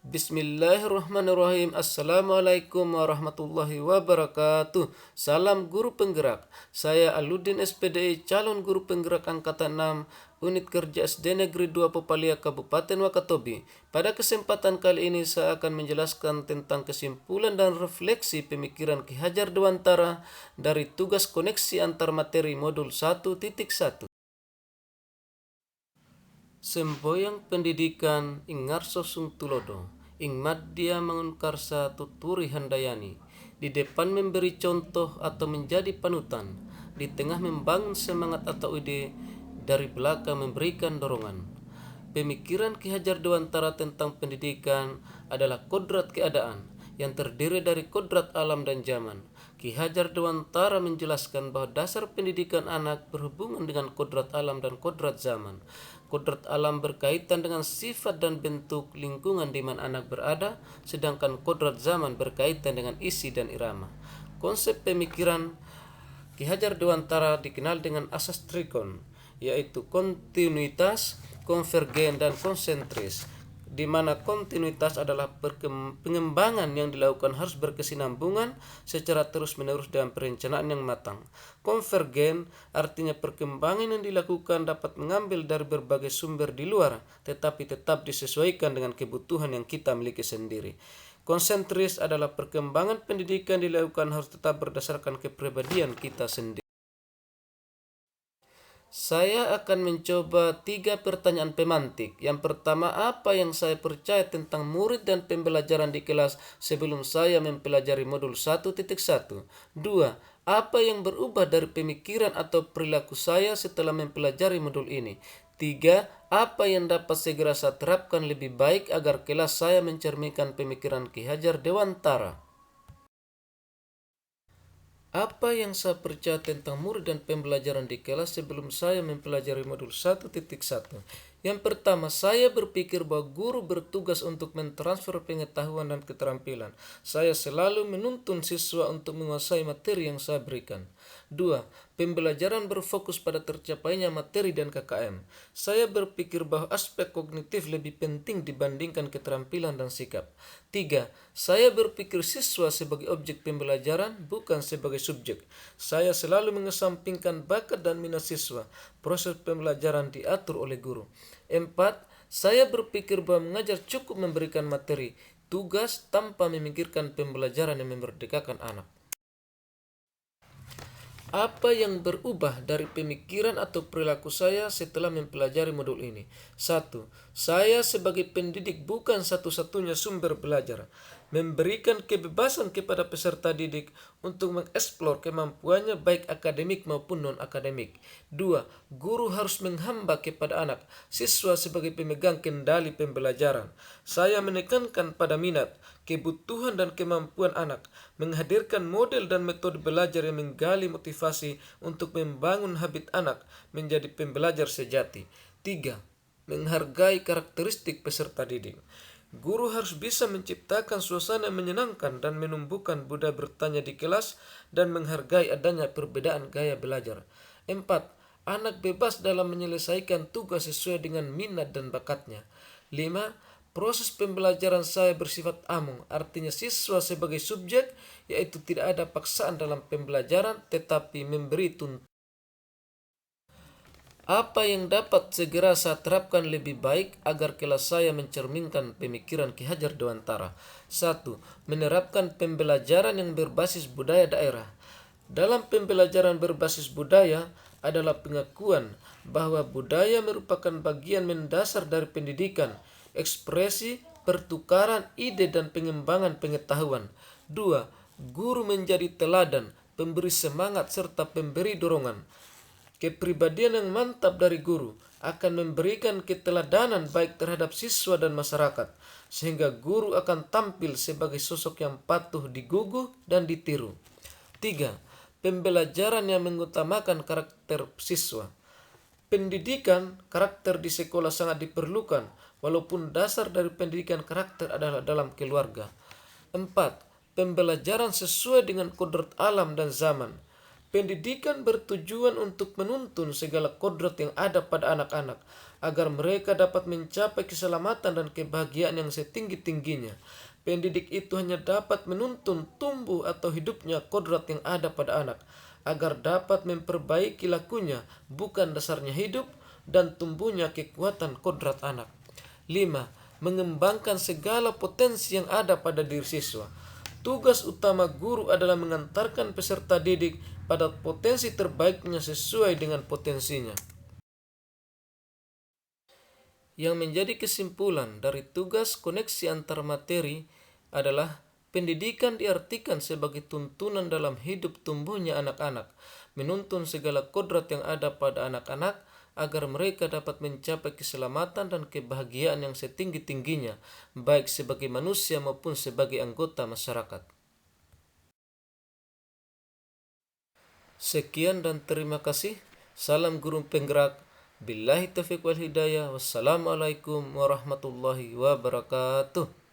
Bismillahirrahmanirrahim. Assalamualaikum warahmatullahi wabarakatuh. Salam guru penggerak. Saya Aludin SPDI, calon guru penggerak angkatan 6, unit kerja SD Negeri 2 Pepalia, Kabupaten Wakatobi. Pada kesempatan kali ini saya akan menjelaskan tentang kesimpulan dan refleksi pemikiran Ki Hajar Dewantara dari tugas koneksi antar materi modul 1.1. Semboyang pendidikan ing ngarso sung tulodo, ing maddia mangun karsa tuturi handayani, di depan memberi contoh atau menjadi panutan, di tengah membangun semangat atau ide, dari belakang memberikan dorongan. Pemikiran Ki Hajar Dewantara tentang pendidikan adalah kodrat keadaan yang terdiri dari kodrat alam dan zaman. Ki Hajar Dewantara menjelaskan bahwa dasar pendidikan anak berhubungan dengan kodrat alam dan kodrat zaman. Kodrat alam berkaitan dengan sifat dan bentuk lingkungan di mana anak berada, sedangkan kodrat zaman berkaitan dengan isi dan irama. Konsep pemikiran Ki Hajar Dewantara dikenal dengan asas trikon, yaitu kontinuitas, konvergen, dan konsentris, di mana kontinuitas adalah pengembangan yang dilakukan harus berkesinambungan secara terus-menerus dalam perencanaan yang matang. Konvergen artinya perkembangan yang dilakukan dapat mengambil dari berbagai sumber di luar, tetapi tetap disesuaikan dengan kebutuhan yang kita miliki sendiri. Konsentris adalah perkembangan pendidikan dilakukan harus tetap berdasarkan kepribadian kita sendiri. Saya akan mencoba 3 pertanyaan pemantik. Yang pertama, apa yang saya percaya tentang murid dan pembelajaran di kelas sebelum saya mempelajari modul 1.1? 2. Apa yang berubah dari pemikiran atau perilaku saya setelah mempelajari modul ini? 3. Apa yang dapat segera saya terapkan lebih baik agar kelas saya mencerminkan pemikiran Ki Hajar Dewantara? Apa yang saya percaya tentang murid dan pembelajaran di kelas sebelum saya mempelajari modul 1.1? Yang pertama, saya berpikir bahwa guru bertugas untuk mentransfer pengetahuan dan keterampilan. Saya selalu menuntun siswa untuk menguasai materi yang saya berikan. 2. Pembelajaran berfokus pada tercapainya materi dan KKM. Saya berpikir bahwa aspek kognitif lebih penting dibandingkan keterampilan dan sikap. 3. Saya berpikir siswa sebagai objek pembelajaran, bukan sebagai subjek. Saya selalu mengesampingkan bakat dan minat siswa. Proses pembelajaran diatur oleh guru. 4. Saya berpikir bahwa mengajar cukup memberikan materi, tugas tanpa memikirkan pembelajaran yang memerdekakan anak. Apa yang berubah dari pemikiran atau perilaku saya setelah mempelajari modul ini? 1. Saya sebagai pendidik bukan satu-satunya sumber belajar. Memberikan kebebasan kepada peserta didik untuk mengeksplor kemampuannya baik akademik maupun non-akademik. 2. Guru harus menghamba kepada anak, siswa sebagai pemegang kendali pembelajaran. Saya menekankan pada minat, kebutuhan dan kemampuan anak, menghadirkan model dan metode belajar yang menggali motivasi untuk membangun habit anak menjadi pembelajar sejati. 3. Menghargai karakteristik peserta didik. Guru harus bisa menciptakan suasana yang menyenangkan dan menumbuhkan budaya bertanya di kelas dan menghargai adanya perbedaan gaya belajar. 4. Anak bebas dalam menyelesaikan tugas sesuai dengan minat dan bakatnya. 5. Proses pembelajaran saya bersifat amung, artinya siswa sebagai subjek, yaitu tidak ada paksaan dalam pembelajaran tetapi memberi tuntunan. Apa yang dapat segera saya terapkan lebih baik agar kelas saya mencerminkan pemikiran Ki Hajar Dewantara? 1. Menerapkan pembelajaran yang berbasis budaya daerah. Dalam pembelajaran berbasis budaya adalah pengakuan bahwa budaya merupakan bagian mendasar dari pendidikan, ekspresi, pertukaran ide dan pengembangan pengetahuan. 2. Guru menjadi teladan, pemberi semangat serta pemberi dorongan. Kepribadian yang mantap dari guru akan memberikan keteladanan baik terhadap siswa dan masyarakat, sehingga guru akan tampil sebagai sosok yang patuh digugu dan ditiru. 3. Pembelajaran yang mengutamakan karakter siswa. Pendidikan karakter di sekolah sangat diperlukan, walaupun dasar dari pendidikan karakter adalah dalam keluarga. 4. Pembelajaran sesuai dengan kodrat alam dan zaman. Pendidikan bertujuan untuk menuntun segala kodrat yang ada pada anak-anak, agar mereka dapat mencapai keselamatan dan kebahagiaan yang setinggi-tingginya. Pendidik itu hanya dapat menuntun tumbuh atau hidupnya kodrat yang ada pada anak, agar dapat memperbaiki lakunya, bukan dasarnya hidup dan tumbuhnya kekuatan kodrat anak. 5. Mengembangkan segala potensi yang ada pada diri siswa. Tugas utama guru adalah mengantarkan peserta didik pada potensi terbaiknya sesuai dengan potensinya. Yang menjadi kesimpulan dari tugas koneksi antar materi adalah pendidikan diartikan sebagai tuntunan dalam hidup tumbuhnya anak-anak, menuntun segala kodrat yang ada pada anak-anak agar mereka dapat mencapai keselamatan dan kebahagiaan yang setinggi-tingginya, baik sebagai manusia maupun sebagai anggota masyarakat. Sekian dan terima kasih. Salam guru penggerak. Billahi taufiq wal hidayah. Wassalamualaikum warahmatullahi wabarakatuh.